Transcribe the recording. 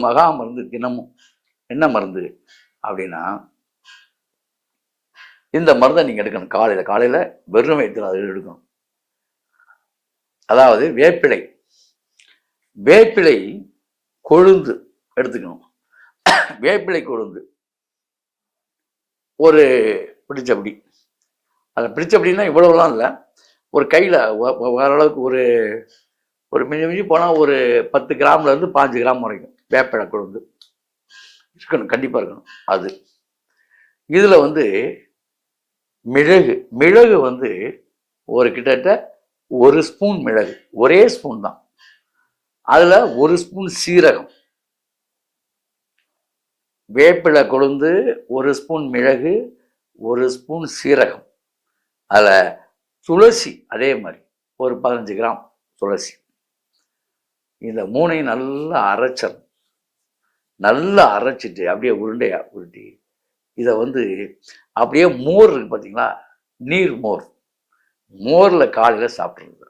மகா மருந்து தினமும் என்ன மருந்து அப்படின்னா, இந்த மருந்தை நீங்க எடுக்கணும். காலையில வெறும் வயிற்றுல அதை எடுக்கணும். அதாவது வேப்பிலை கொழுந்து எடுத்துக்கணும். வேப்பிலை கொழுந்து ஒரு பிடிச்சபடி, அதை பிடிச்சபடின்னா இவ்வளவுலாம் இல்லை, ஒரு கையில் ஓரளவுக்கு ஒரு மிஞ்சி போனால் ஒரு 10 கிராம்லேருந்து 5 கிராம் வரைக்கும் வேப்பிலை கொழுந்து இருக்கணும், கண்டிப்பாக இருக்கணும். அது இதில் மிளகு ஒரு கிட்டத்தட்ட 1 ஸ்பூன் மிளகு, ஒரே ஸ்பூன் தான். அதில் 1 ஸ்பூன் சீரகம், வேப்பிலை கொழுந்து, 1 ஸ்பூன் மிளகு, 1 ஸ்பூன் சீரகம், அதில் துளசி அதே மாதிரி ஒரு 15 கிராம் துளசி. இந்த 3ஐயும் நல்லா அரைச்சிட்டு அப்படியே உருண்டையா உருட்டி இதை அப்படியே மோர் இருக்கு பார்த்தீங்களா, நீர் மோரில் காலையில் சாப்பிட்றது.